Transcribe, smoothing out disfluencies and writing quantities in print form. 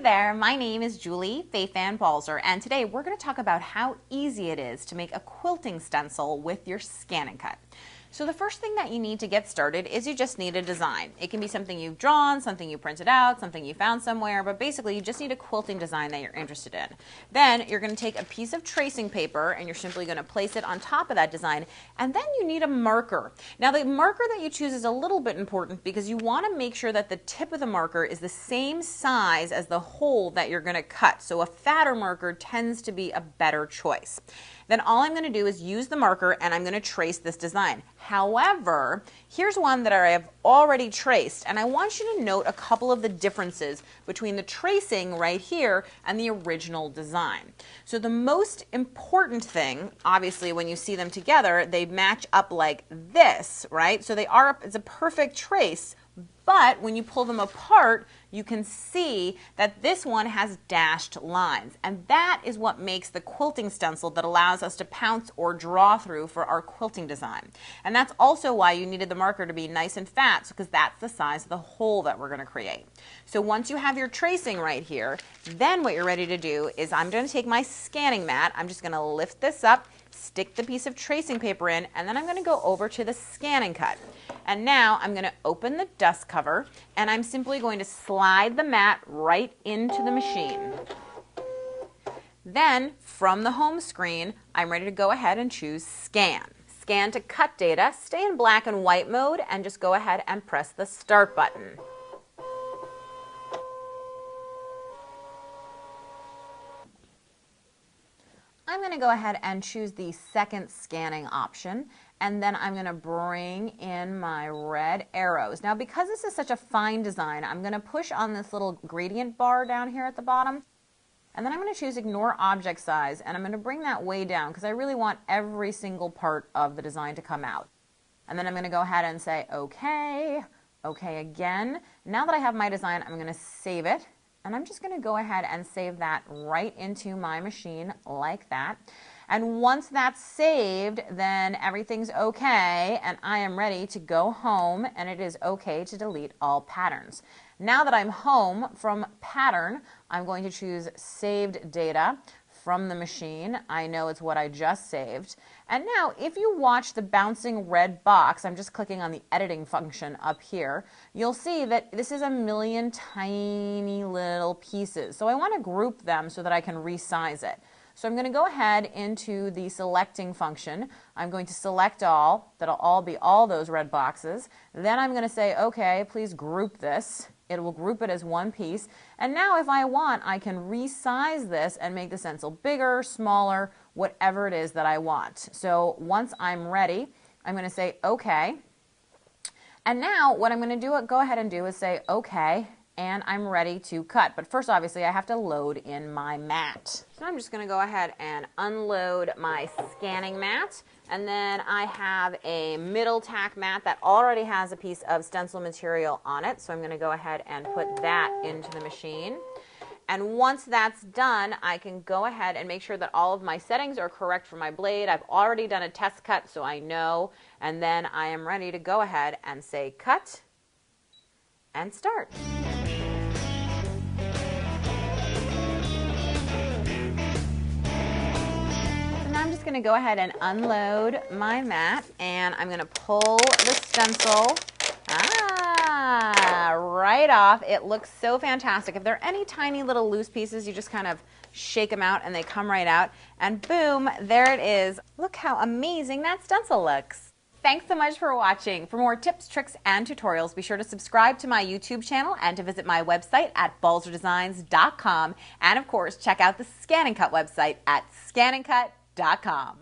there, my name is Julie Fei-Fan Balzer, and today we're going to talk about how easy it is to make a quilting stencil with your ScanNCut. So the first thing that you need to get started is you just need a design. It can be something you've drawn, something you printed out, something you found somewhere, but basically you just need a quilting design that you're interested in. Then you're going to take a piece of tracing paper and you're simply going to place it on top of that design, and then you need a marker. Now the marker that you choose is a little bit important because you want to make sure that the tip of the marker is the same size as the hole that you're going to cut. So a fatter marker tends to be a better choice. Then all I'm going to do is use the marker and I'm going to trace this design. However, here's one that I have already traced, and I want you to note a couple of the differences between the tracing right here and the original design. So the most important thing, obviously when you see them together, they match up like this, right? So it's a perfect trace. But when you pull them apart, you can see that this one has dashed lines. And that is what makes the quilting stencil that allows us to pounce or draw through for our quilting design. And that's also why you needed the marker to be nice and fat, because that's the size of the hole that we're going to create. So once you have your tracing right here, then what you're ready to do is I'm going to take my scanning mat, I'm just going to lift this up, stick the piece of tracing paper in, and then I'm going to go over to the ScanNCut. And now I'm going to open the dust cover and I'm simply going to slide the mat right into the machine. Then from the home screen, I'm ready to go ahead and choose Scan. Scan to cut data, stay in black and white mode, and just go ahead and press the start button. I'm going to go ahead and choose the second scanning option, and then I'm going to bring in my red arrows. Now because this is such a fine design, I'm going to push on this little gradient bar down here at the bottom, and then I'm going to choose Ignore Object Size, and I'm going to bring that way down because I really want every single part of the design to come out. And then I'm going to go ahead and say OK, OK again. Now that I have my design, I'm going to save it. And I'm just going to go ahead and save that right into my machine like that. And once that's saved, then everything's okay, and I am ready to go home, and it is okay to delete all patterns. Now that I'm home from Pattern, I'm going to choose Saved Data from the machine. I know it's what I just saved. And now if you watch the bouncing red box, I'm just clicking on the editing function up here, you'll see that this is a million tiny little pieces. So I want to group them so that I can resize it. So I'm going to go ahead into the selecting function. I'm going to select all. That'll all be all those red boxes. Then I'm going to say, okay, please group this. It will group it as one piece. And now if I want, I can resize this and make the stencil bigger, smaller, whatever it is that I want. So once I'm ready, I'm going to say OK. And now what I'm going to go ahead and do is say OK, and I'm ready to cut. But first, obviously, I have to load in my mat. So I'm just going to go ahead and unload my scanning mat. And then I have a middle tack mat that already has a piece of stencil material on it. So I'm going to go ahead and put that into the machine. And once that's done, I can go ahead and make sure that all of my settings are correct for my blade. I've already done a test cut, so I know. And then I am ready to go ahead and say cut and start. I'm just going to go ahead and unload my mat, and I'm going to pull the stencil right off. It looks so fantastic. If there are any tiny little loose pieces, you just kind of shake them out and they come right out, and boom, there it is. Look how amazing that stencil looks. Thanks so much for watching. For more tips, tricks, and tutorials, be sure to subscribe to my YouTube channel and to visit my website at balzerdesigns.com, and of course check out the ScanNCut website at scanncut.com.